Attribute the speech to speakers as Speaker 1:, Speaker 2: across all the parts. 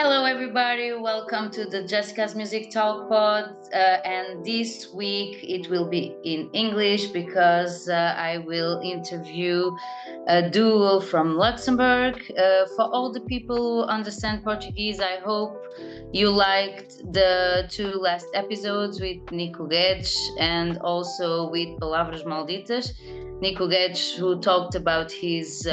Speaker 1: Hello, everybody. Welcome to the Jessica's Music Talk Pod. And this week it will be in English because I will interview a duo from Luxembourg. For all the people who understand Portuguese, I hope you liked the two last episodes with Nico Guedes and also with Palavras Malditas. Nico Guedes, who talked about his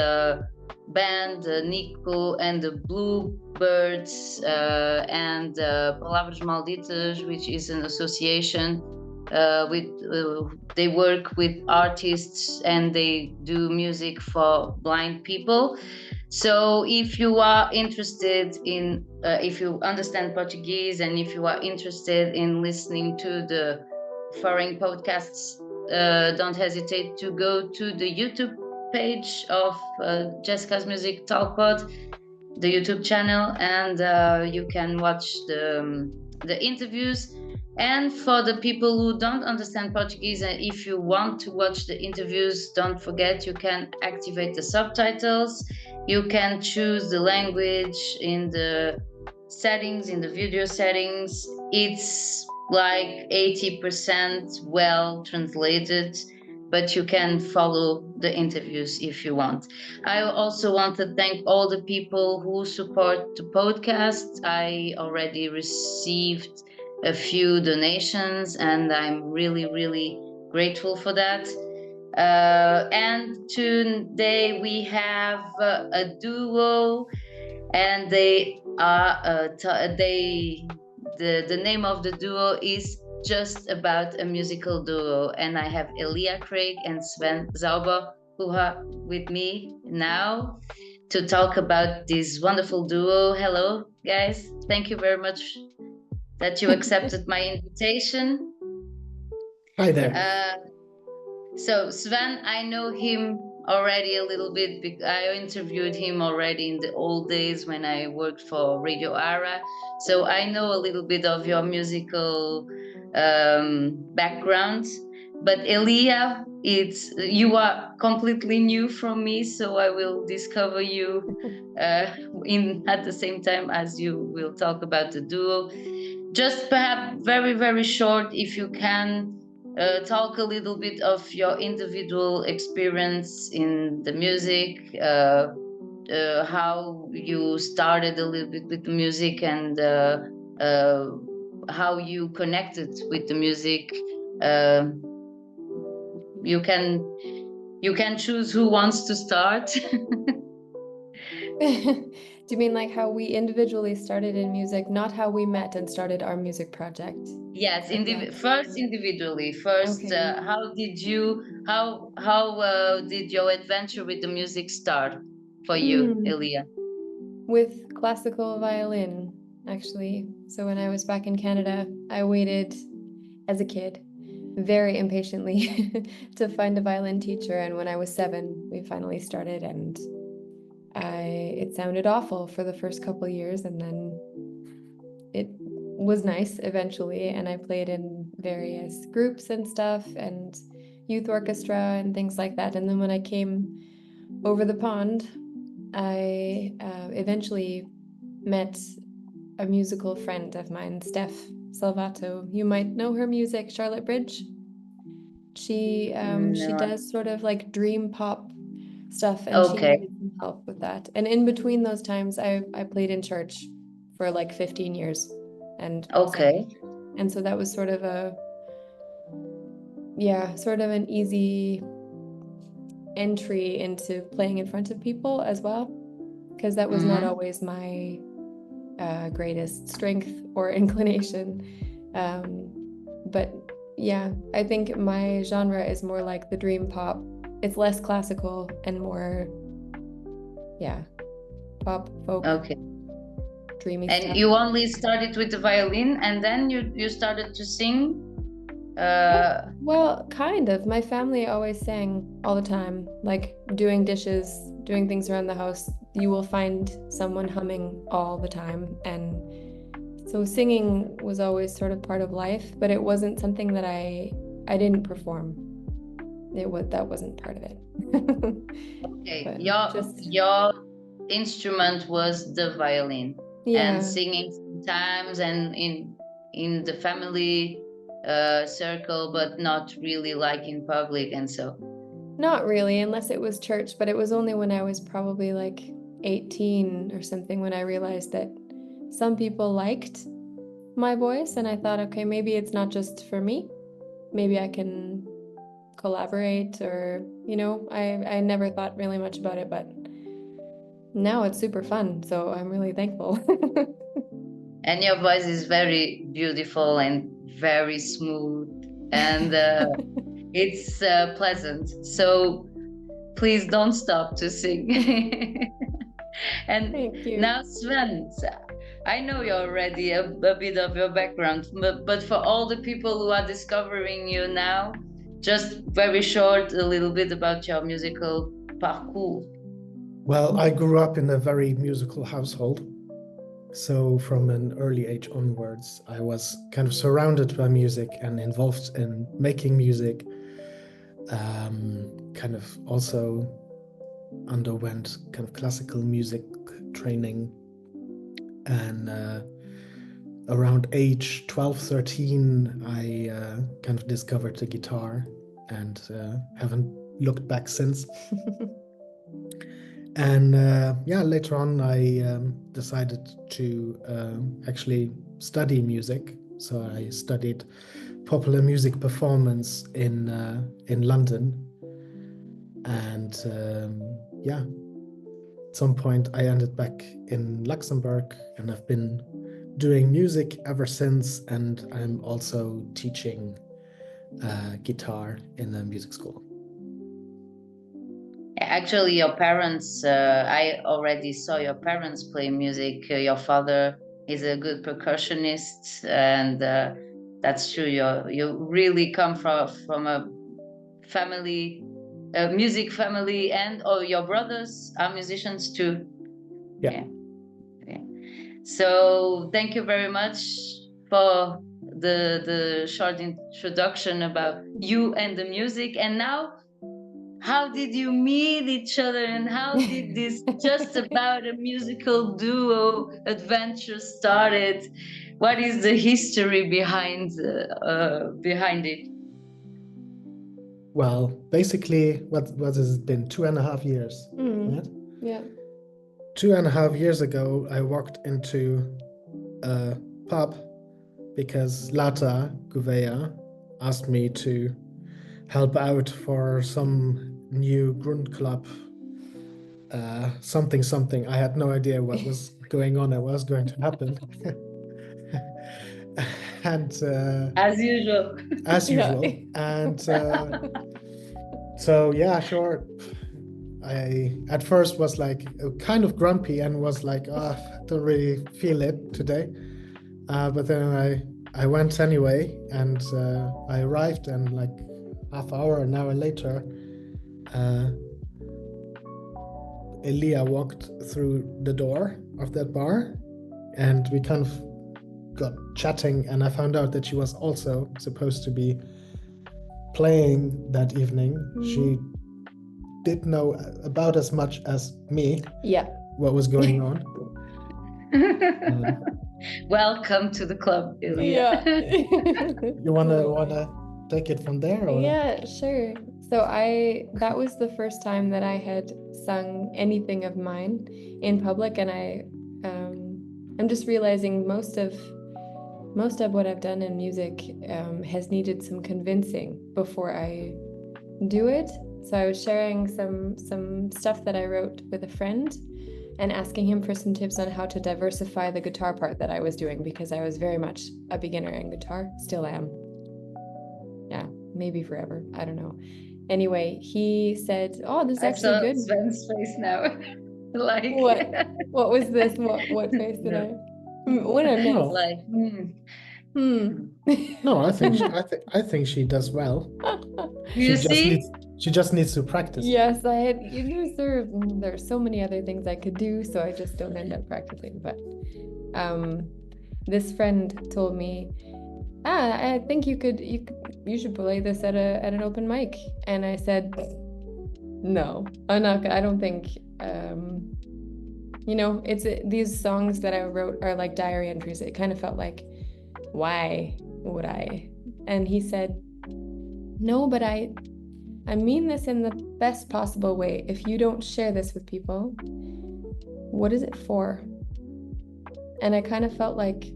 Speaker 1: band Nico and the Bluebirds and Palavras Malditas, which is an association with they work with artists and they do music for blind people. So if you are interested in if you understand Portuguese and if you are interested in listening to the foreign podcasts, don't hesitate to go to the YouTube page of Jessica's Music Talk Pod, the YouTube channel, and you can watch the interviews. And for the people who don't understand Portuguese, and if you want to watch the interviews, don't forget you can activate the subtitles. You can choose the language in the settings, in the video settings. It's like 80% well translated, but you can follow the interviews if you want. I also want to thank all the people who support the podcast. I already received a few donations and I'm really, really grateful for that. And today we have a duo, and they are the name of the duo is just about a musical duo, and I have Elya Craig and Sven Sauber who are with me now to talk about this wonderful duo. Hello guys, thank you very much that you accepted my invitation.
Speaker 2: Hi there.
Speaker 1: So Sven, I know him already a little bit because I interviewed him already in the old days when I worked for Radio Ara. So I know a little bit of your musical background. But Elya, you are completely new from me, so I will discover you at the same time as you will talk about the duo. Just perhaps very, very short, if you can talk a little bit of your individual experience in the music, how you started a little bit with the music, and how you connected with the music. You can choose who wants to start.
Speaker 3: Do you mean like how we individually started in music, not how we met and started our music project?
Speaker 1: Yes, first individually. First,
Speaker 3: Okay.
Speaker 1: how did your adventure with the music start for you, Elya?
Speaker 3: With classical violin, actually. So when I was back in Canada, I waited as a kid very impatiently to find a violin teacher, and when I was 7, we finally started, and it sounded awful for the first couple of years, and then it was nice eventually, and I played in various groups and stuff and youth orchestra and things like that. And then when I came over the pond, I eventually met a musical friend of mine, Steph Salvato. You might know her music, Charlotte Bridge. She does sort of like dream pop stuff, and she needed some help with that. And in between those times, I played in church for like 15 years, and and so that was sort of an easy entry into playing in front of people as well, because that was not always my greatest strength or inclination. But yeah, I think my genre is more like the dream pop. It's less classical and more, pop, folk, dreamy stuff.
Speaker 1: And you only started with the violin, and then you started to sing?
Speaker 3: Well, kind of. My family always sang all the time, like doing dishes, doing things around the house. You will find someone humming all the time, and so singing was always sort of part of life, but it wasn't something that I didn't perform. That wasn't part of it.
Speaker 1: Okay, your instrument was the violin. and singing sometimes, and in the family circle, but not really like in public. And so
Speaker 3: not really, unless it was church, but it was only when I was probably like 18 or something when I realized that some people liked my voice, and I thought, okay, maybe it's not just for me. Maybe I can collaborate, or, you know, I never thought really much about it, but now it's super fun, so I'm really thankful.
Speaker 1: And your voice is very beautiful and very smooth, and it's pleasant. So please don't stop to sing. And
Speaker 3: thank you.
Speaker 1: Now, Sven, I know you already a bit of your background, but for all the people who are discovering you now, just very short, a little bit about your musical parcours.
Speaker 2: Well, I grew up in a very musical household. So from an early age onwards, I was kind of surrounded by music and involved in making music. Kind of also underwent kind of classical music training. And around age 12, 13, I kind of discovered the guitar and haven't looked back since. And later on, I decided to actually study music. So I studied popular music performance in London. And at some point I ended back in Luxembourg, and I've been doing music ever since. And I'm also teaching guitar in a music school.
Speaker 1: Actually, your parents, I already saw your parents play music. Your father is a good percussionist, and that's true. You really come from a family, a music family, and your brothers are musicians too.
Speaker 2: Yeah.
Speaker 1: So thank you very much for the short introduction about you and the music. And now, how did you meet each other, and how did this just about a musical duo adventure started? What is the history behind it?
Speaker 2: Well, basically, what has it been? 2.5 years, right?
Speaker 3: Yeah.
Speaker 2: 2.5 years ago, I walked into a pub because Lata Gouveia asked me to help out for some new Grundclub, something. I had no idea what was going on and what was going to happen. And
Speaker 1: as usual.
Speaker 2: And so yeah, sure. I at first was like kind of grumpy and was like, oh, I don't really feel it today. But then I went anyway, and I arrived, and like half hour, an hour later, Elya walked through the door of that bar, and we kind of got chatting, and I found out that she was also supposed to be playing that evening. She did know about as much as me what was going on.
Speaker 1: Welcome to the club, Elya.
Speaker 2: You wanna take it from there? Or?
Speaker 3: Yeah, sure. So that was the first time that I had sung anything of mine in public, and I'm just realizing most of what I've done in music has needed some convincing before I do it. So I was sharing some stuff that I wrote with a friend and asking him for some tips on how to diversify the guitar part that I was doing, because I was very much a beginner in guitar, still am. Yeah, maybe forever, I don't know. Anyway, he said, "Oh, this is actually good."
Speaker 1: Sven's face now. Like
Speaker 3: what was this? What face did I? What I meant?
Speaker 1: Like
Speaker 2: No, I think she does well. She just needs to practice.
Speaker 3: Yes, there's so many other things I could do, so I just don't end up practicing. But this friend told me, I think you should play this at an open mic. And I said, no, I'm not. I don't think You know, these songs that I wrote are like diary entries. It kind of felt like, why would I? And he said, no, but I mean this in the best possible way. If you don't share this with people, what is it for? And I kind of felt like,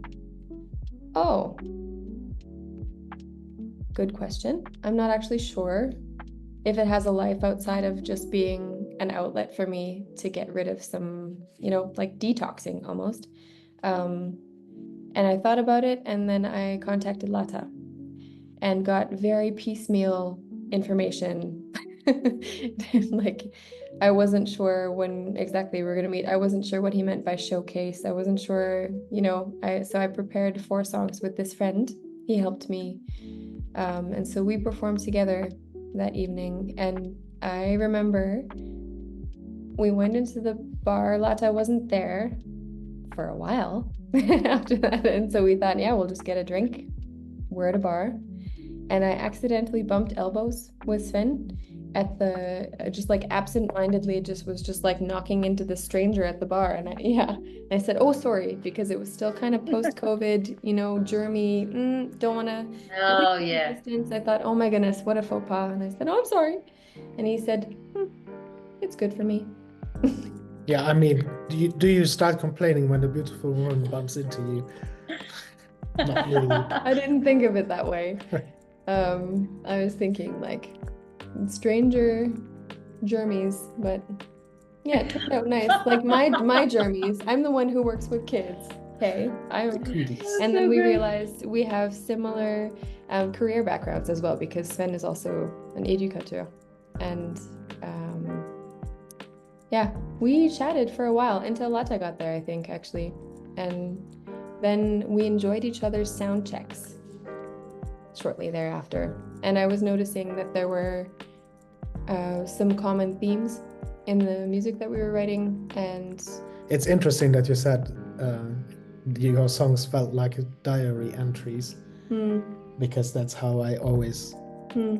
Speaker 3: oh, good question. I'm not actually sure if it has a life outside of just being an outlet for me to get rid of some, you know, like detoxing almost. And I thought about it, and then I contacted Lata and got very piecemeal information. Like, I wasn't sure when exactly we were going to meet. I wasn't sure what he meant by showcase. I wasn't sure, you know, so I prepared 4 songs with this friend. He helped me. And so we performed together that evening. And I remember we went into the bar. Lata wasn't there for a while after that. And so we thought, yeah, we'll just get a drink. We're at a bar. And I accidentally bumped elbows with Sven at the, just like absent-mindedly, was just like knocking into the stranger at the bar. And I said, oh, sorry, because it was still kind of post-COVID, you know, germy, don't want to distance. I thought, oh my goodness, what a faux pas. And I said, oh, I'm sorry. And he said, it's good for me.
Speaker 2: Yeah, I mean, do you start complaining when a beautiful woman bumps into you? Not really.
Speaker 3: I didn't think of it that way. I was thinking like stranger germies, but yeah, it turned out nice. Like my germies, I'm the one who works with kids. Okay, and then we realized we have similar career backgrounds as well, because Sven is also an éducateur, and yeah, we chatted for a while until Lata got there, I think, actually, and then we enjoyed each other's sound checks shortly thereafter. And I was noticing that there were some common themes in the music that we were writing. And
Speaker 2: it's interesting that you said your songs felt like diary entries, because that's how I always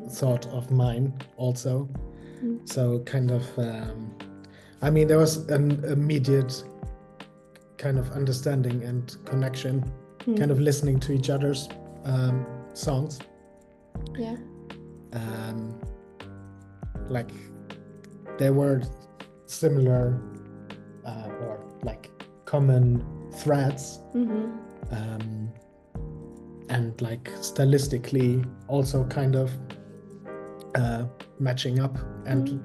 Speaker 2: thought of mine also. So kind of, I mean, there was an immediate kind of understanding and connection, kind of listening to each other's songs.
Speaker 3: Yeah.
Speaker 2: Like they were similar or like common threads, and like stylistically also kind of matching up, and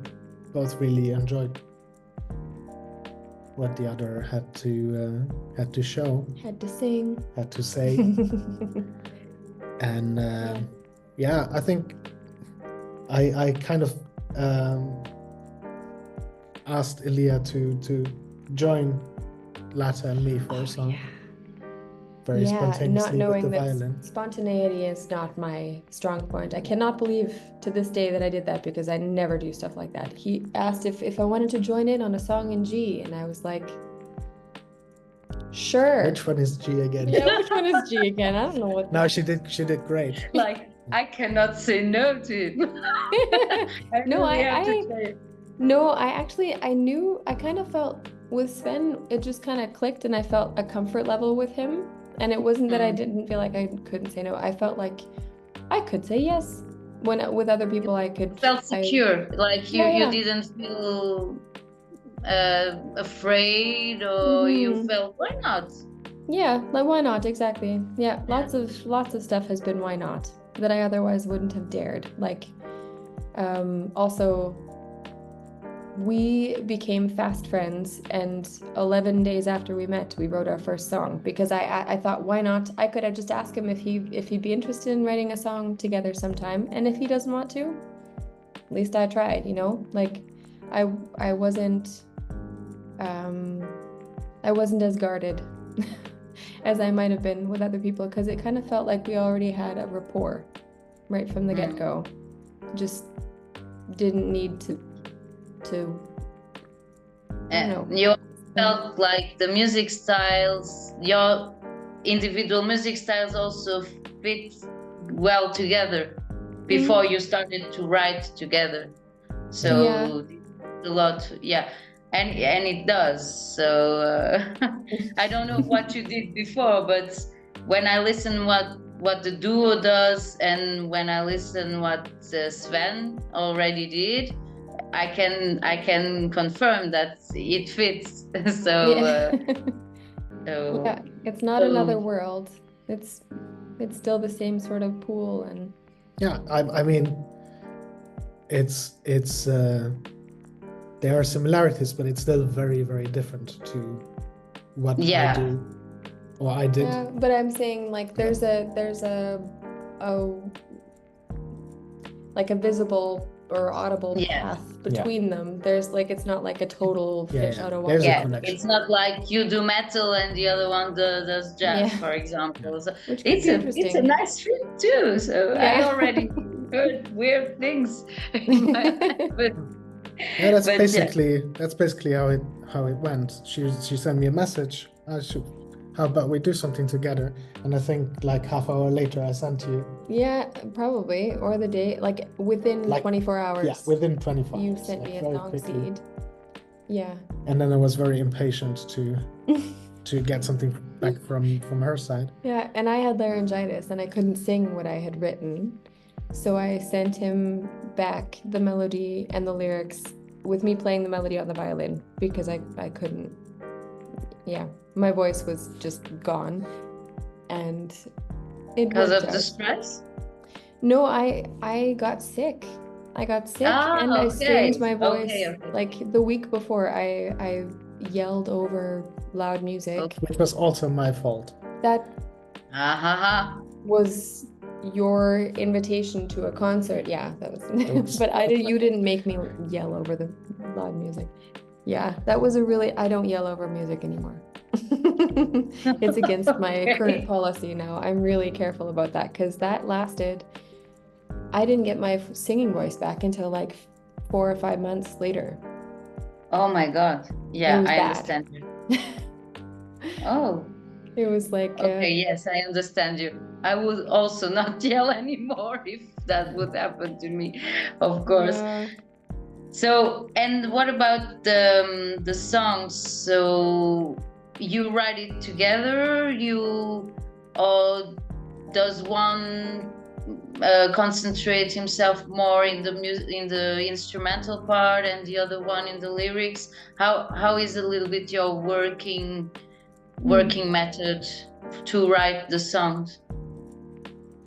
Speaker 2: both really enjoyed what the other had to show, had to say. And yeah, I think I kind of asked Elya to join Lata and me for a song. Very spontaneously,
Speaker 3: not knowing
Speaker 2: with the
Speaker 3: that
Speaker 2: violin.
Speaker 3: Spontaneity is not my strong point. I cannot believe to this day that I did that, because I never do stuff like that. He asked if I wanted to join in on a song in G, and I was like, sure.
Speaker 2: Which one is G again?
Speaker 3: Yeah, which one is G again? I don't know what.
Speaker 2: No, she did great.
Speaker 1: Like, I cannot say no to it.
Speaker 3: I kind of felt with Sven, it just kind of clicked, and I felt a comfort level with him. And it wasn't that I didn't feel like I couldn't say no. I felt like I could say yes. When with other people, I could.
Speaker 1: Felt secure, like you didn't feel afraid, or you felt, why not?
Speaker 3: Yeah, like why not? Exactly. Yeah, lots of stuff has been why not that I otherwise wouldn't have dared. Like, also, we became fast friends, and 11 days after we met, we wrote our first song, because I thought, why not? I could have just asked him if he'd be interested in writing a song together sometime, and if he doesn't want to, at least I tried, you know? Like, I wasn't as guarded as I might have been with other people, because it kind of felt like we already had a rapport right from the get-go. Just didn't need to
Speaker 1: you felt like the music styles, your individual music styles also fit well together before you started to write together. So a lot, and it does. So I don't know what you did before, but when I listen what the duo does, and when I listen what Sven already did, I can confirm that it fits. So
Speaker 3: Yeah.
Speaker 1: so
Speaker 3: Yeah, it's not another world. It's still the same sort of pool and
Speaker 2: Yeah, I mean, it's there are similarities, but it's still very, very different to what I
Speaker 1: yeah.
Speaker 2: do or I did.
Speaker 3: yeah, but I'm saying like there's a like a visible or audible
Speaker 1: Yeah.
Speaker 3: path between them. There's like it's not like a total
Speaker 2: Yeah,
Speaker 3: fish
Speaker 2: yeah.
Speaker 3: out of
Speaker 2: There's
Speaker 3: water.
Speaker 2: a
Speaker 1: Yeah,
Speaker 2: connection.
Speaker 1: it's not like you do metal and the other one does jazz,
Speaker 3: Yeah.
Speaker 1: for example. So
Speaker 3: Which could
Speaker 1: it's
Speaker 3: be
Speaker 1: a
Speaker 3: interesting.
Speaker 1: nice fit too. So I
Speaker 3: Yeah.
Speaker 1: already heard weird things in my life, but
Speaker 2: Yeah, that's
Speaker 1: but
Speaker 2: basically how it went. She sent me a message. How about we do something together? And I think like half hour later I sent you.
Speaker 3: Yeah, probably. Or the day, like within
Speaker 2: Like,
Speaker 3: 24 hours.
Speaker 2: Yeah, within 24
Speaker 3: You
Speaker 2: hours,
Speaker 3: sent
Speaker 2: like
Speaker 3: me a
Speaker 2: very
Speaker 3: song
Speaker 2: quickly.
Speaker 3: seed. Yeah.
Speaker 2: And then I was very impatient to get something back from her side.
Speaker 3: Yeah, and I had laryngitis and I couldn't sing what I had written. So I sent him back the melody and the lyrics with me playing the melody on the violin because I couldn't. Yeah, my voice was just gone. And it
Speaker 1: because
Speaker 3: worked
Speaker 1: of the
Speaker 3: out.
Speaker 1: stress.
Speaker 3: No, I got sick. I got sick and I strained my voice.
Speaker 1: Okay.
Speaker 3: Like the week before, I yelled over loud music.
Speaker 1: Okay.
Speaker 2: Which was also my fault.
Speaker 3: That
Speaker 1: Ha.
Speaker 3: was your invitation to a concert. Yeah, that was. But you didn't make me yell over the loud music. Yeah, that was I don't yell over music anymore. It's against my current policy now. I'm really careful about that because that lasted. I didn't get my singing voice back until like 4 or 5 months later.
Speaker 1: Oh my God. Yeah, I understand you. Oh.
Speaker 3: It was like
Speaker 1: okay, yes, I understand you. I would also not yell anymore if that would happen to me, of course.
Speaker 3: Yeah.
Speaker 1: So, and what about the songs? So you write it together, or does one concentrate himself more in the instrumental part and the other one in the lyrics? How is a little bit your working method to write the songs?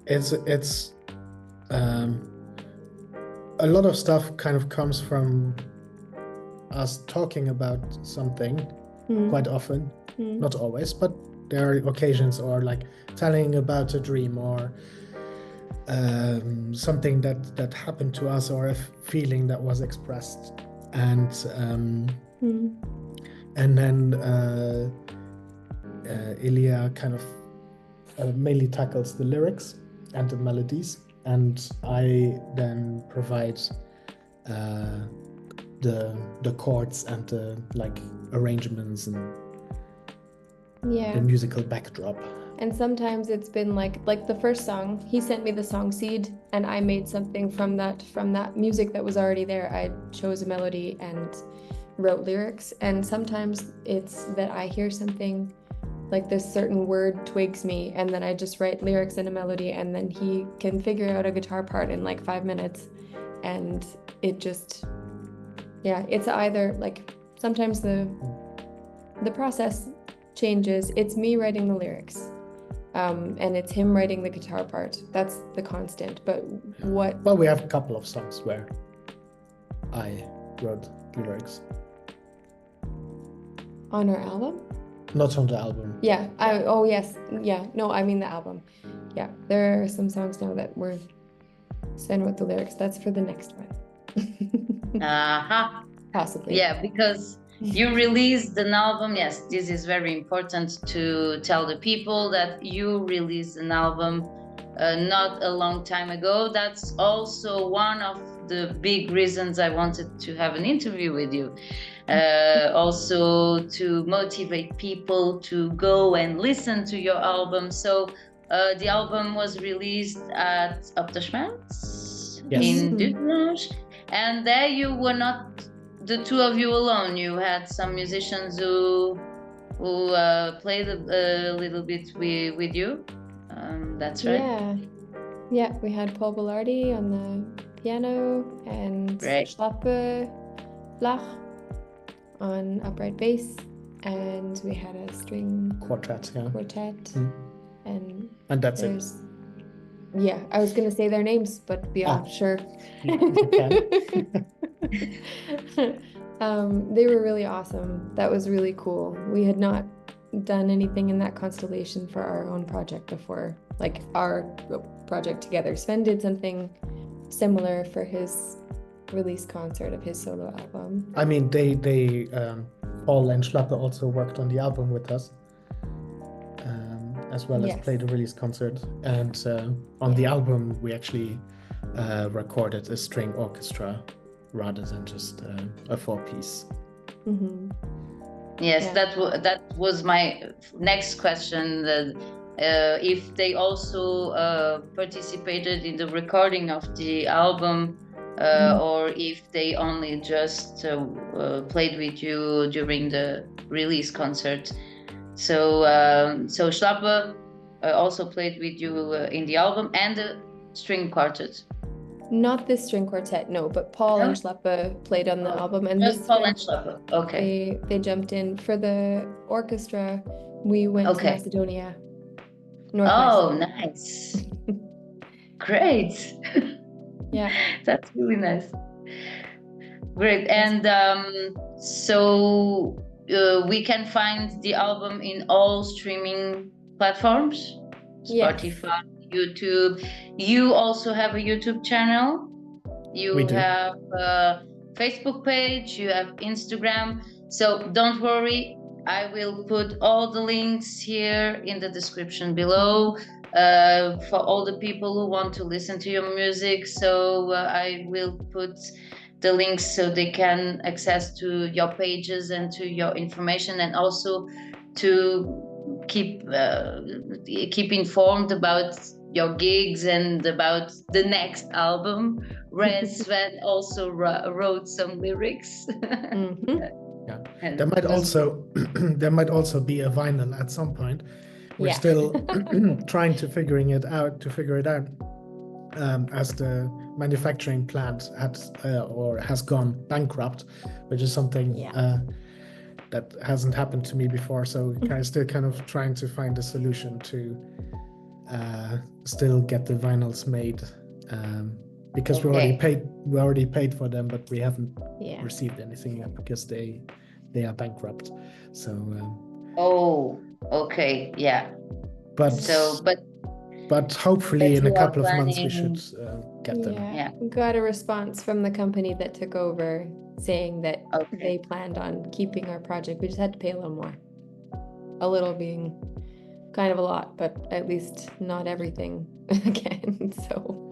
Speaker 2: It's a lot of stuff kind of comes from us talking about something quite often, not always, but there are occasions, or like telling about a dream or something that happened to us, or a feeling that was expressed, and then Elya kind of mainly tackles the lyrics and the melodies, and I then provide the chords and the like arrangements and the musical backdrop.
Speaker 3: And sometimes it's been like the first song, he sent me the song seed and I made something from that music that was already there. I chose a melody and wrote lyrics, and sometimes it's that I hear something like this certain word twigs me, and then I just write lyrics and a melody, and then he can figure out a guitar part in like 5 minutes, and it just, it's either like sometimes the process changes. It's me writing the lyrics, and it's him writing the guitar part. That's the constant. But well,
Speaker 2: we have a couple of songs where I wrote lyrics
Speaker 3: on our album.
Speaker 2: Not on the album.
Speaker 3: Yeah. Yes. Yeah. No, I mean the album. Yeah. There are some songs now that were Sven with the lyrics. That's for the next one. Possibly.
Speaker 1: Yeah, because you released an album. Yes, this is very important to tell the people that you released an album not a long time ago. That's also one of the big reasons I wanted to have an interview with you. Also to motivate people to go and listen to your album. So the album was released at Op de Schmerz in Duitsland, and there you were not the two of you alone? You had some musicians who played a little bit with you. That's right.
Speaker 3: Yeah, we had Paul Bellardi on the piano and
Speaker 1: Great.
Speaker 3: Schlappe Flach on upright bass, and we had a string
Speaker 2: Quartet, yeah.
Speaker 3: and
Speaker 2: that's it.
Speaker 3: there's I was gonna say their names, but sure.
Speaker 2: You can.
Speaker 3: They were really awesome. That was really cool. We had not done anything in that constellation for our own project before, like our project together. Sven did something similar for his release concert of his solo album.
Speaker 2: I mean, they Paul and Schlappe also worked on the album with us, as well as played a release concert. And on the album, we actually recorded a string orchestra rather than just a 4-piece.
Speaker 3: Mm-hmm.
Speaker 1: Yes, that was my next question. If they also participated in the recording of the album, or if they only just played with you during the release concert. So Schlappe also played with you in the album and the string quartet.
Speaker 3: Not this string quartet, no, but Paul and Schlappe played on the album, and
Speaker 1: just Paul and Schlappe. Okay.
Speaker 3: They jumped in for the orchestra. We went to Macedonia. Macedonia.
Speaker 1: Nice. Great.
Speaker 3: Yeah,
Speaker 1: that's really nice. Great. And so we can find the album in all streaming platforms, Spotify, YouTube. You also have a YouTube channel. You have a Facebook page. You have Instagram. So don't worry, I will put all the links here in the description below for all the people who want to listen to your music. So I will put the links so they can access to your pages and to your information, and also to keep informed about your gigs and about the next album. Sven also wrote some lyrics.
Speaker 2: Yeah, there might also be a vinyl at some point. We're still trying to figure it out. As the manufacturing plant has gone bankrupt, which is something that hasn't happened to me before. So still kind of trying to find a solution to still get the vinyls made, because we already paid for them, but we haven't received anything yet because they are bankrupt. So but hopefully in a couple of months we should get them.
Speaker 3: We got a response from the company that took over saying that they planned on keeping our project. We just had to pay a little more. A little being kind of a lot, but at least not everything again. So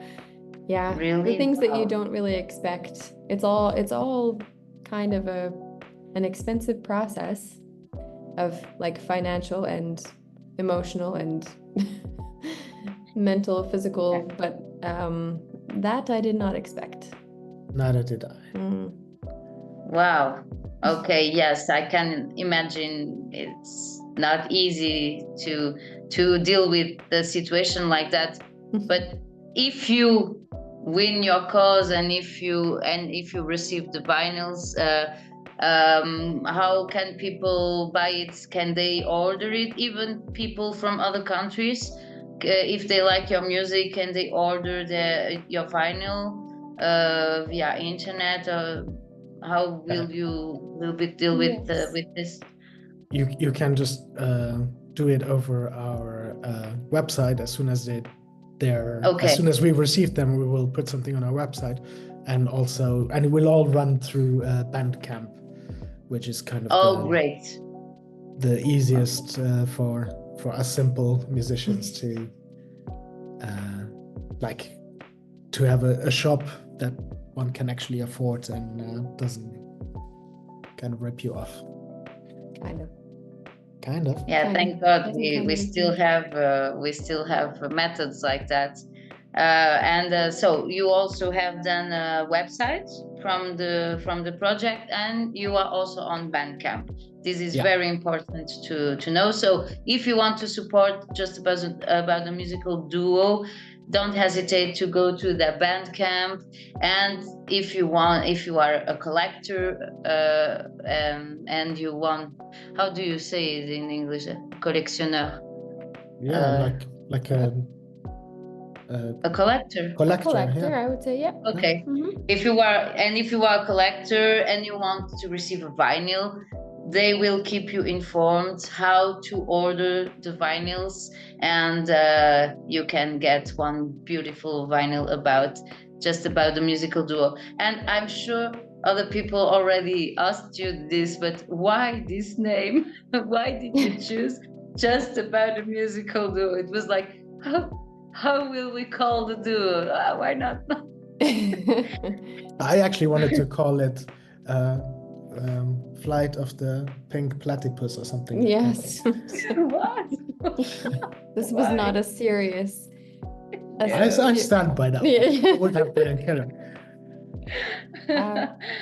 Speaker 3: really? The things that you don't really expect. It's all kind of an expensive process of like financial and emotional and mental, physical, but that I did not expect.
Speaker 2: Neither did I.
Speaker 1: Wow. Okay. Yes, I can imagine it's not easy to deal with the situation like that. But if you win your cause and if you receive the vinyls, how can people buy it? Can they order it? Even people from other countries, if they like your music, can they order your vinyl via internet? Or how will you deal with this?
Speaker 2: You can just do it over our website. As soon as as soon as we receive them, we will put something on our website, and it will all run through Bandcamp, which is kind of the easiest for us simple musicians to to have a shop that one can actually afford and doesn't kind of rip you off. Kind of.
Speaker 1: Yeah, thank God we still have methods like that. So you also have done a website from the project, and you are also on Bandcamp. This is very important to know. So if you want to support Just About the Musical Duo, don't hesitate to go to the Bandcamp. And if you are a collector, and you want, how do you say it in English, collectionneur?
Speaker 2: Like
Speaker 1: a collector.
Speaker 2: Collector,
Speaker 3: I would say, yeah.
Speaker 1: Okay.
Speaker 3: Mhm.
Speaker 1: If you are a collector and you want to receive a vinyl, they will keep you informed how to order the vinyls, and you can get one beautiful vinyl just about the musical duo. And I'm sure other people already asked you this, but why this name? Why did you choose Just About the Musical Duo? It was like, how will we call the duo? Why not?
Speaker 2: I actually wanted to call it Flight of the Pink Platypus or something.
Speaker 3: Yes.
Speaker 1: What?
Speaker 3: This was not a serious.
Speaker 2: I stand by that.
Speaker 3: Yeah.
Speaker 2: Would have been a killer.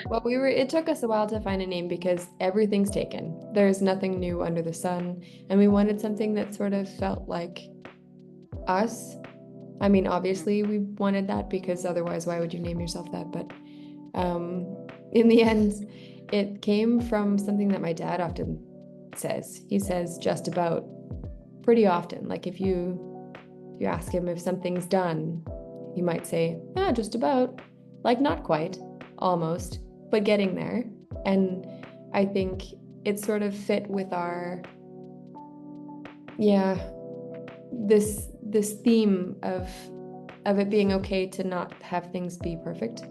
Speaker 3: Well, it took us a while to find a name because everything's taken. There's nothing new under the sun, and we wanted something that sort of felt like us. I mean, obviously we wanted that because otherwise why would you name yourself that? But in the end, it came from something that my dad often says. He says just about pretty often. Like if you ask him if something's done, he might say, yeah, just about. Like not quite, almost, but getting there. And I think it sort of fit with our, this theme of it being okay to not have things be perfect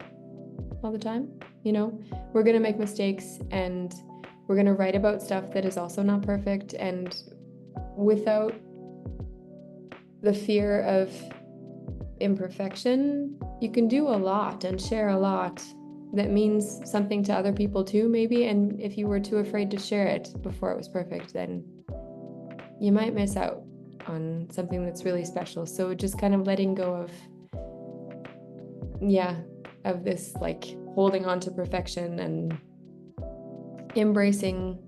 Speaker 3: all the time. You know, we're gonna make mistakes and we're gonna write about stuff that is also not perfect, and without the fear of imperfection, you can do a lot and share a lot that means something to other people too, maybe. And if you were too afraid to share it before it was perfect, then you might miss out on something that's really special. So just kind of letting go of this like holding on to perfection and embracing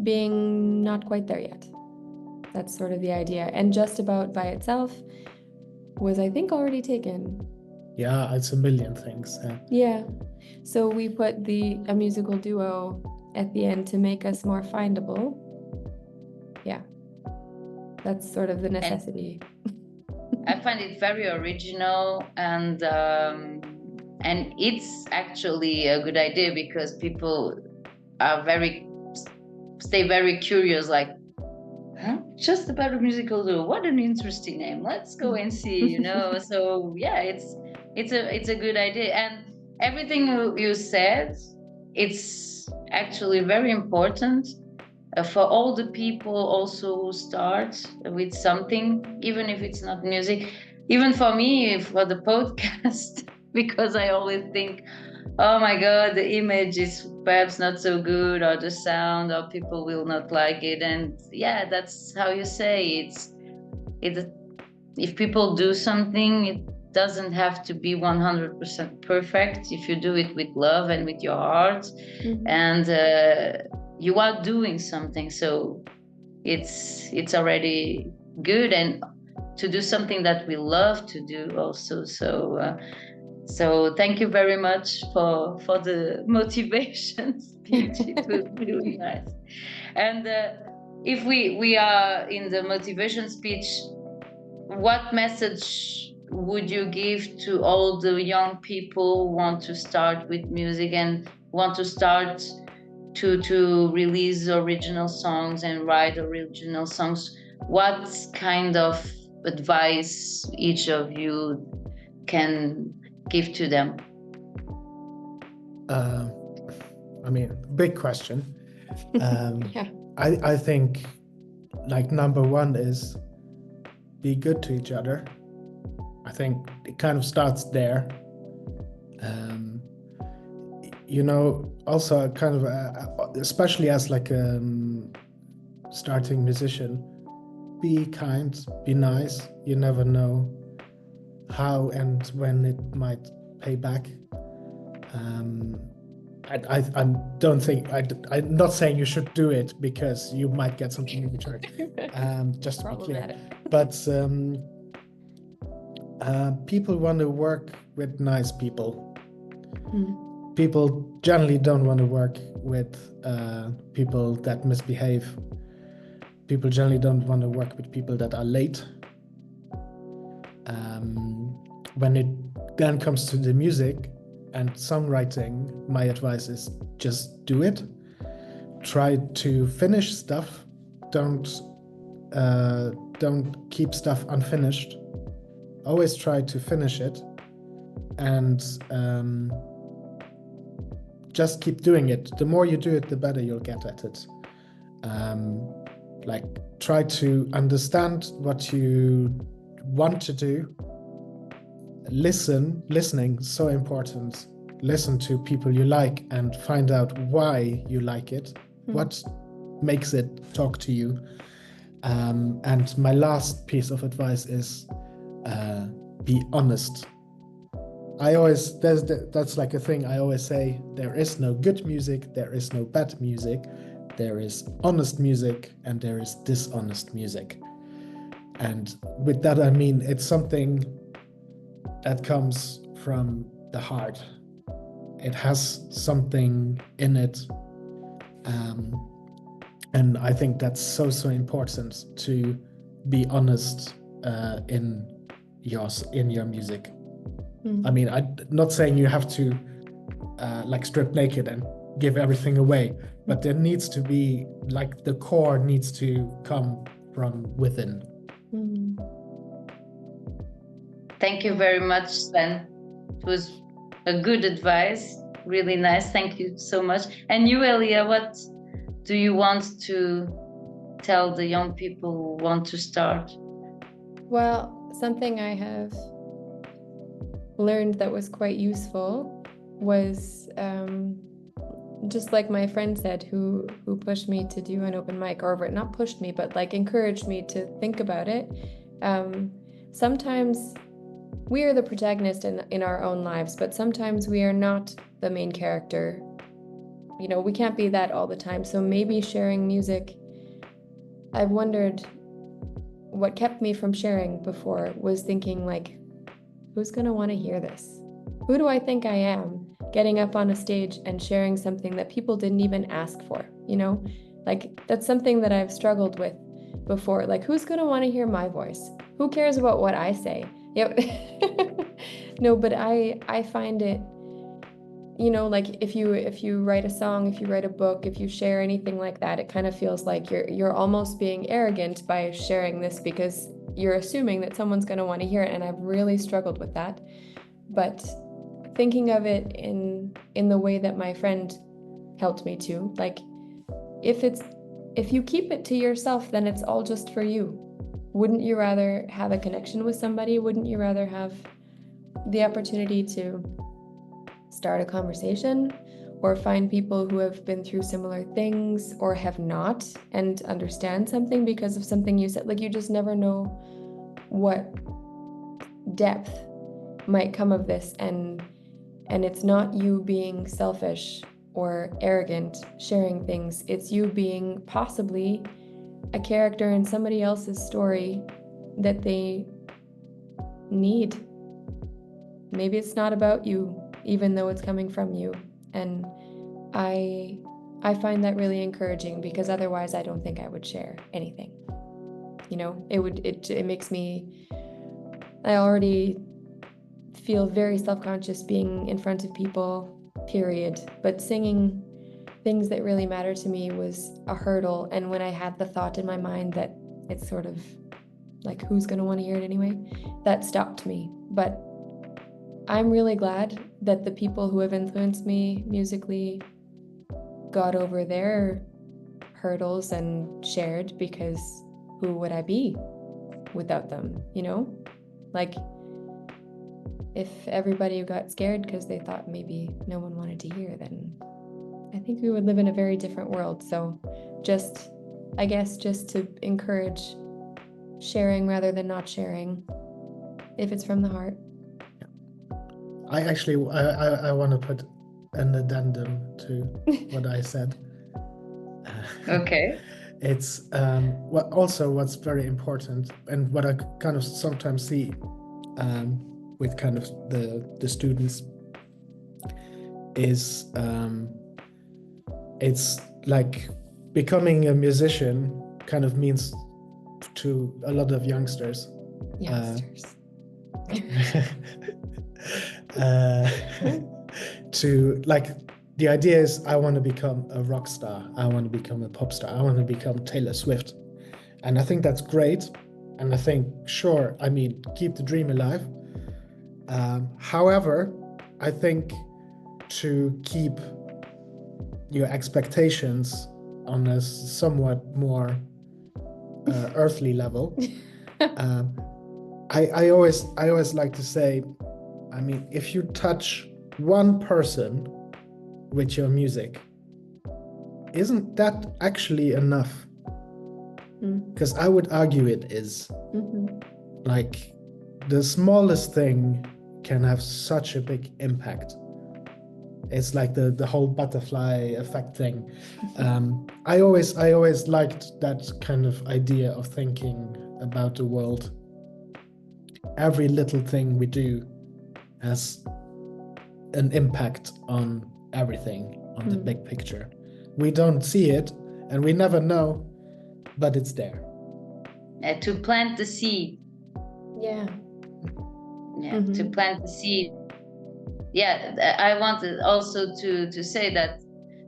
Speaker 3: being not quite there yet. That's sort of the idea. And Just About by itself was, I think, already taken.
Speaker 2: Yeah, it's a million things.
Speaker 3: Yeah. So we put a musical duo at the end to make us more findable. Yeah. That's sort of the necessity.
Speaker 1: I find it very original, and it's actually a good idea because people are stay very curious, like, huh? Just About a Musical Duo. What an interesting name. Let's go and see, you know. So yeah, it's a good idea. And everything you said, it's actually very important for all the people also who start with something, even if it's not music. Even for me, for the podcast, because I always think, oh my God, the image is perhaps not so good, or the sound, or people will not like it. And yeah, that's how you say it. If people do something, it doesn't have to be 100% perfect. If you do it with love and with your heart, and you are doing something, so it's already good. And to do something that we love to do also. So thank you very much for the motivation speech. It was really nice. And if we are in the motivation speech, what message would you give to all the young people who want to start with music and want to start to release original songs and write original songs? What kind of advice each of you can give to them?
Speaker 2: I mean, big question.
Speaker 3: Yeah.
Speaker 2: I think like number one is be good to each other. I think it kind of starts there. You know, also kind of, especially as like a starting musician, be kind, be nice. You never know how and when it might pay back. I don't think I'm not saying you should do it because you might get something in return. Just to be clear, but people want to work with nice people. People generally don't want to work with people that misbehave. People generally don't want to work with people that are late. When it then comes to the music and songwriting, my advice is just do it. Try to finish stuff. Don't keep stuff unfinished. Always try to finish it, and just keep doing it. The more you do it, the better you'll get at it. Like, try to understand what you want to do. Listening, so important. Listen to people you like and find out why you like it, what makes it talk to you. And my last piece of advice is be honest. That's like a thing I always say: there is no good music, there is no bad music, there is honest music and there is dishonest music. And with that I mean it's something that comes from the heart. It has something in it, and I think that's so important to be honest in your music. I mean, I'm not saying you have to like strip naked and give everything away, but there needs to be, like, the core needs to come from within.
Speaker 1: Thank you very much, Sven. It was a good advice. Really nice. Thank you so much. And you, Elya, what do you want to tell the young people who want to start?
Speaker 3: Well, something I have learned that was quite useful was just like my friend said, who pushed me to do an open mic, or not pushed me, but like encouraged me to think about it. Sometimes we are the protagonist in our own lives, but sometimes we are not the main character. You know, we can't be that all the time. So maybe sharing music, I've wondered what kept me from sharing before was thinking, like, who's going to want to hear this? Who do I think I am getting up on a stage and sharing something that people didn't even ask for? You know, like, that's something that I've struggled with before. Like, who's going to want to hear my voice? Who cares about what I say? Yep. No, but I find it, you know, like if you write a song, if you write a book, if you share anything like that, it kind of feels like you're almost being arrogant by sharing this because you're assuming that someone's going to want to hear it. And I've really struggled with that. But thinking of it in the way that my friend helped me to, like, if you keep it to yourself, then it's all just for you. Wouldn't you rather have a connection with somebody? Wouldn't you rather have the opportunity to start a conversation or find people who have been through similar things or have not and understand something because of something you said? Like, you just never know what depth might come of this, and it's not you being selfish or arrogant sharing things. It's you being possibly a character in somebody else's story that they need. Maybe it's not about you, even though it's coming from you. And I find that really encouraging, because otherwise I don't think I would share anything. You know, it makes me, I already feel very self-conscious being in front of people, period. But singing things that really matter to me was a hurdle. And when I had the thought in my mind that it's sort of like, who's going to want to hear it anyway, that stopped me. But I'm really glad that the people who have influenced me musically got over their hurdles and shared, because who would I be without them, you know? Like, if everybody got scared because they thought maybe no one wanted to hear, then I think we would live in a very different world. So I guess just to encourage sharing rather than not sharing, if it's from the heart.
Speaker 2: I actually I want to put an addendum to what I said.
Speaker 1: Okay.
Speaker 2: It's what's very important, and what I kind of sometimes see with kind of the students is it's like becoming a musician kind of means to a lot of youngsters. To like, the idea is, I want to become a rock star, I want to become a pop star, I want to become Taylor Swift. And I think that's great. And I think, sure, I mean, keep the dream alive. However, I think to keep your expectations on a somewhat more earthly level, I always like to say, I mean, if you touch one person with your music, isn't that actually enough? Because I would argue it is. Like, the smallest thing can have such a big impact. It's like the whole butterfly effect thing. I always liked that kind of idea of thinking about the world. Every little thing we do has an impact on everything, on the big picture. We don't see it and we never know, but it's there.
Speaker 1: To plant the seed. To plant the seed. I wanted also to say that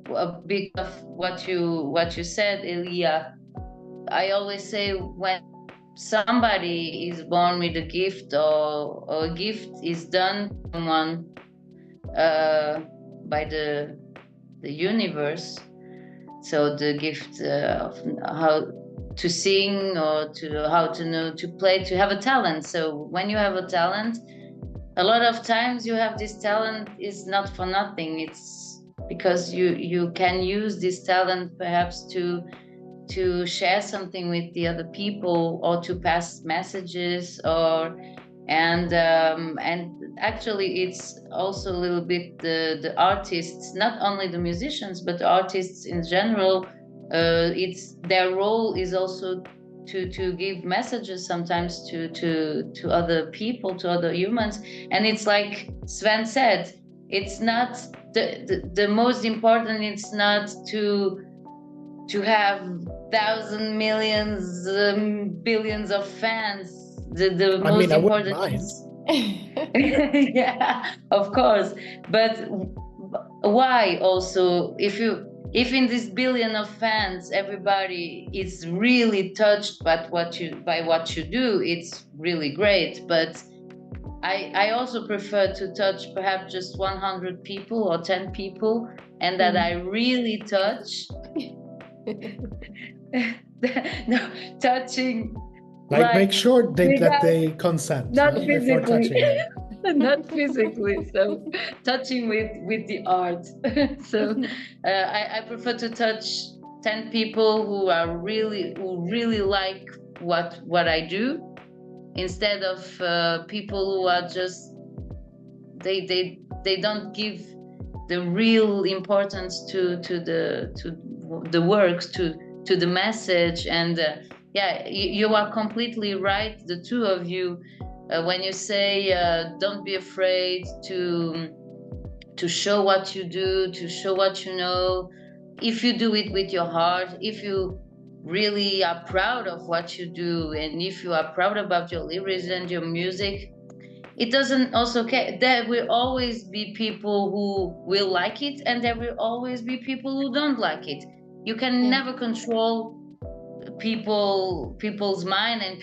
Speaker 1: a bit of what you said, Elya. I always say, when somebody is born with a gift, or a gift is done to someone by the universe, so the gift of how to sing, or to how to know to play, to have a talent. So when you have a talent, a lot of times you have this talent is not for nothing. It's because you can use this talent perhaps to share something with the other people, or to pass messages, and actually it's also a little bit the artists, not only the musicians, but artists in general. It's their role is also to give messages sometimes to other people, to other humans. And it's like Sven said, it's not the most important. It's not to have thousands, millions, billions of fans. The most important is yeah, of course. But why also, if in this billion of fans everybody is really touched by what you do, it's really great. But I also prefer to touch perhaps just 100 people or 10 people, and that I really touch. No, touching,
Speaker 2: like make sure that they consent,
Speaker 1: not
Speaker 2: right?
Speaker 1: physically.
Speaker 2: Before touching them.
Speaker 1: Not physically, so touching with the art. So I prefer to touch 10 people who really like what I do, instead of people who are just they don't give the real importance to the works, to the message. And you are completely right, the two of you, when you say don't be afraid to show what you do, to show what you know. If you do it with your heart, if you really are proud of what you do, and if you are proud about your lyrics and your music, it doesn't also care. There will always be people who will like it, and there will always be people who don't like it. You can never control people's mind and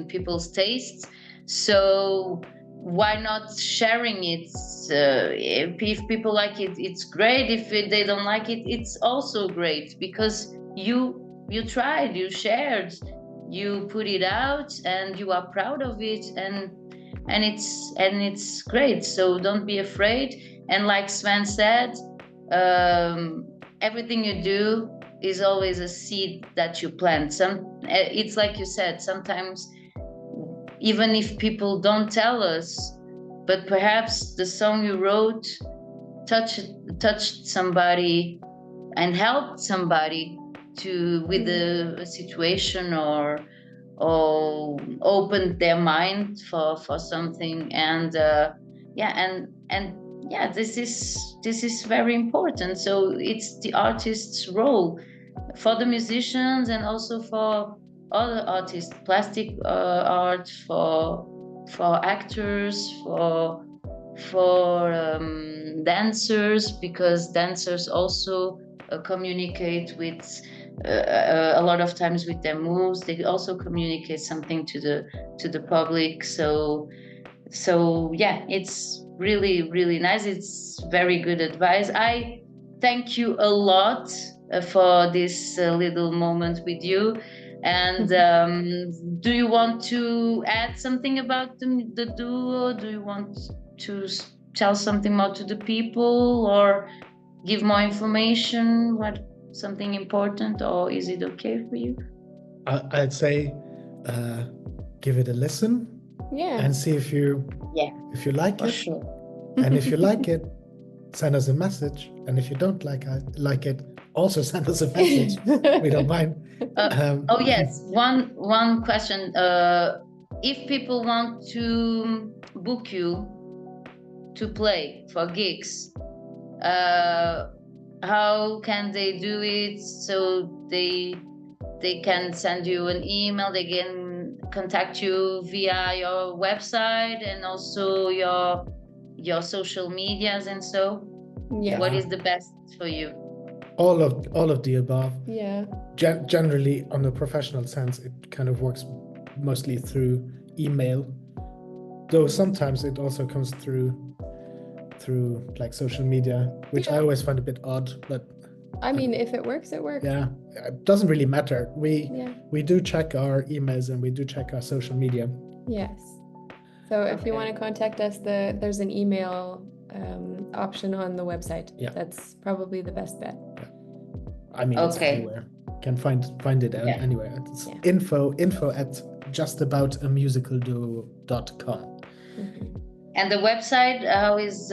Speaker 1: people's tastes. So why not sharing it? If people like it, it's great. If they don't like it, it's also great, because you tried, you shared, you put it out, and you are proud of it, and it's great. So don't be afraid. And like Sven said, everything you do is always a seed that you plant. It's like you said, sometimes even if people don't tell us, but perhaps the song you wrote touched somebody and helped somebody with a situation, or opened their mind for something. And this is very important. So it's the artist's role, for the musicians and also for other artists, plastic art, for actors, for dancers, because dancers also communicate with a lot of times with their moves. They also communicate something to the public. So yeah, it's really, really nice. It's very good advice. I thank you a lot for this little moment with you. And do you want to add something about the duo? Do you want to tell something more to the people, or give more information? Something important, or is it okay for you?
Speaker 2: I'd say give it a listen.
Speaker 3: Yeah.
Speaker 2: And see if you like it.
Speaker 1: Sure.
Speaker 2: And if you like it, send us a message. And if you don't like it, also send us a message. We don't mind.
Speaker 1: Oh yes, one question. If people want to book you to play for gigs, how can they do it? So they can send you an email, they can contact you via your website, and also your social medias. And so what is the best for you?
Speaker 2: All of the above.
Speaker 3: Yeah.
Speaker 2: Generally, on the professional sense, it kind of works mostly through email, though sometimes it also comes through like social media, which I always find a bit odd, but
Speaker 3: I mean, if it works, it works.
Speaker 2: Yeah, it doesn't really matter. We do check our emails and we do check our social media.
Speaker 3: Yes. So if you want to contact us, there's an email option on the website.
Speaker 2: Yeah.
Speaker 3: That's probably the best bet.
Speaker 2: Yeah. I mean, it's everywhere. You can find it anywhere. It's info at justaboutamusicalduo.com.
Speaker 3: Mm-hmm.
Speaker 1: And the website, how is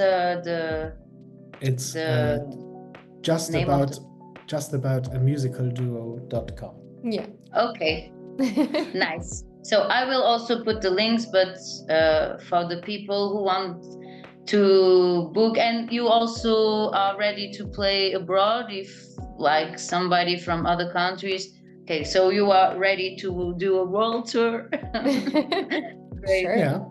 Speaker 2: It's justaboutamusicalduo.com.
Speaker 3: Yeah.
Speaker 1: Okay. Nice. So I will also put the links, but for the people who want to book, and you also are ready to play abroad if like somebody from other countries. Okay, so you are ready to do a world tour. Great.
Speaker 3: Sure.
Speaker 2: Yeah.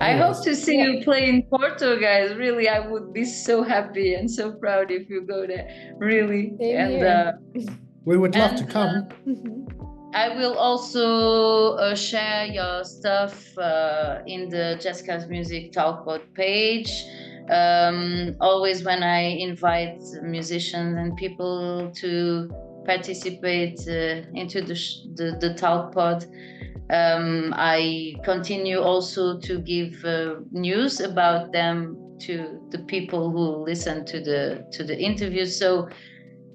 Speaker 1: I hope to see you play in Porto, guys. Really, I would be so happy and so proud if you go there. Really.
Speaker 3: Same
Speaker 2: we would love to come.
Speaker 1: I will also share your stuff in the Jessica's Music Talkpod page. Always when I invite musicians and people to participate into the Talkpod, I continue also to give news about them to the people who listen to the interviews. So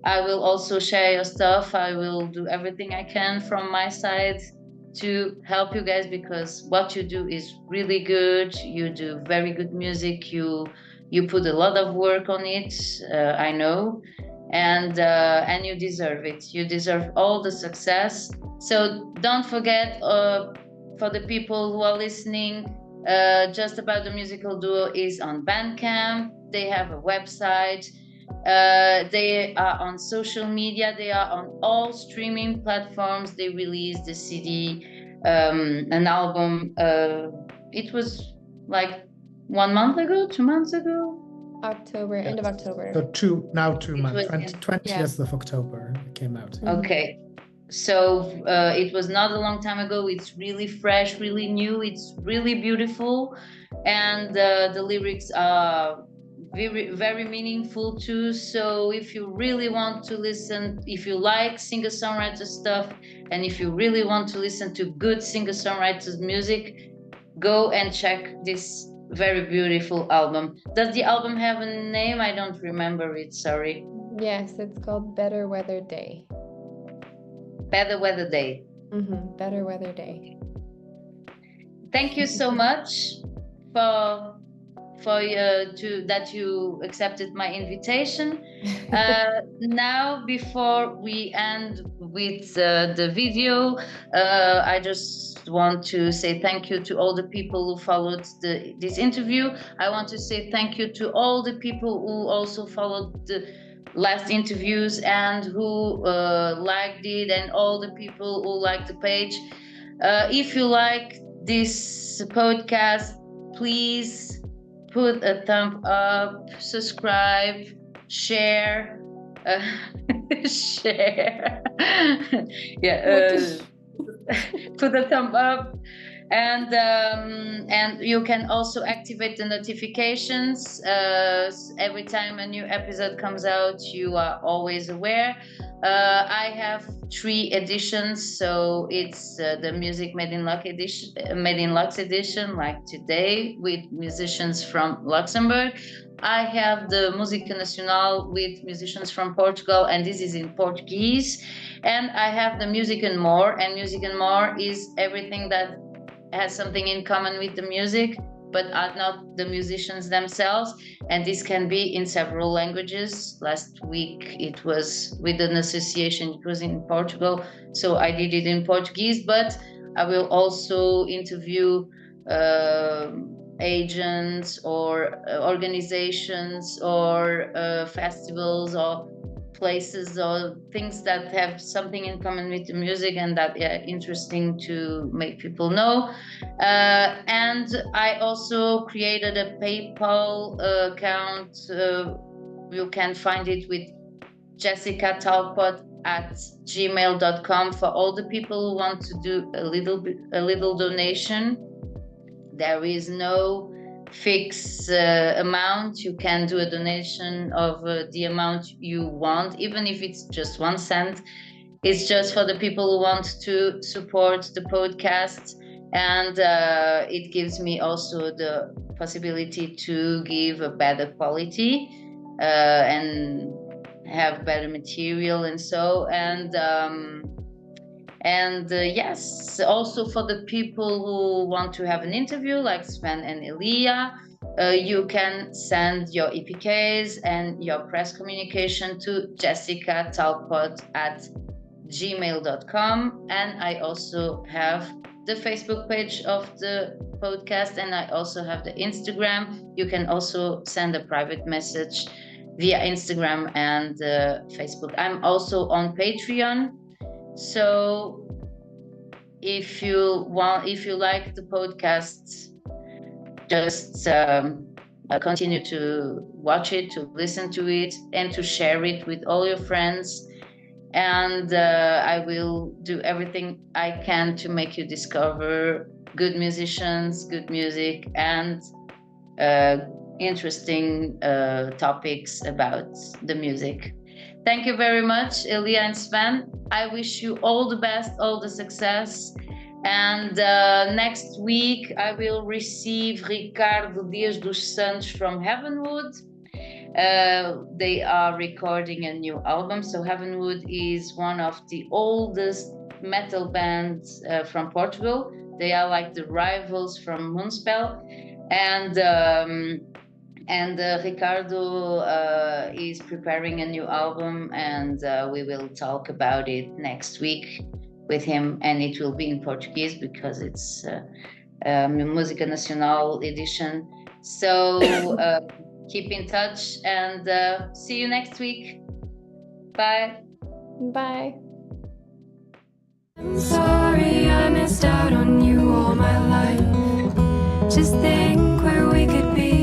Speaker 1: I will also share your stuff. I will do everything I can from my side to help you guys, because what you do is really good. You do very good music. You put a lot of work on it, I know, and you deserve it. You deserve all the success. So don't forget, for the people who are listening, Just About the Musical Duo is on Bandcamp. They have a website. They are on social media. They are on all streaming platforms. They released the CD, an album. It was like 1 month ago, 2 months ago.
Speaker 3: October, end of October.
Speaker 2: So 2 months, 20th of October it came out.
Speaker 1: Okay. So it was not a long time ago. It's really fresh, really new. It's really beautiful. And the lyrics are very, very meaningful too. So if you really want to listen, if you like singer-songwriter stuff, and if you really want to listen to good singer-songwriters music, go and check this very beautiful album. Does the album have a name? I don't remember it, sorry.
Speaker 3: Yes, it's called Better Weather Day.
Speaker 1: Better Weather Day.
Speaker 3: Better Weather Day.
Speaker 1: thank you so much for that you accepted my invitation. Now, before we end with the video, I just want to say thank you to all the people who followed this interview. I want to say thank you to all the people who also followed the last interviews and who liked it, and all the people who liked the page. If you like this podcast, please put a thumb up, subscribe, share, share. Put a thumb up, and you can also activate the notifications. Every time a new episode comes out, you are always aware. I have 3 editions, so it's the Music Made in Lux edition, like today, with musicians from Luxembourg. I have the Música Nacional with musicians from Portugal, and this is in Portuguese. And I have the Music and More, and Music and More is everything that has something in common with the music, but are not the musicians themselves. And this can be in several languages. Last week it was with an association, it was in Portugal, so I did it in Portuguese, but I will also interview agents or organizations or festivals or places or things that have something in common with the music and that are interesting to make people know. And I also created a PayPal account. You can find it with jessicatalkpod@gmail.com for all the people who want to do a little donation. There is no fixed amount. You can do a donation of the amount you want, even if it's just 1 cent. It's just for the people who want to support the podcast, and it gives me also the possibility to give a better quality and have better material and so. And yes, also for the people who want to have an interview like Sven and Elya, you can send your EPKs and your press communication to jessicatalkpod@gmail.com. And I also have the Facebook page of the podcast, and I also have the Instagram. You can also send a private message via Instagram and Facebook. I'm also on Patreon. So if you like the podcast, just continue to watch it, to listen to it, and to share it with all your friends. And I will do everything I can to make you discover good musicians, good music, and interesting topics about the music. Thank you very much, Elya and Sven. I wish you all the best, all the success. And next week, I will receive Ricardo Dias dos Santos from Heavenwood. They are recording a new album. So Heavenwood is one of the oldest metal bands from Portugal. They are like the rivals from Moonspell. And Ricardo is preparing a new album, and we will talk about it next week with him, and it will be in Portuguese because it's Música Nacional edition. So keep in touch, and see you next week. Bye.
Speaker 3: Bye.
Speaker 4: I'm sorry I missed out on you all my life. Just think where we could be.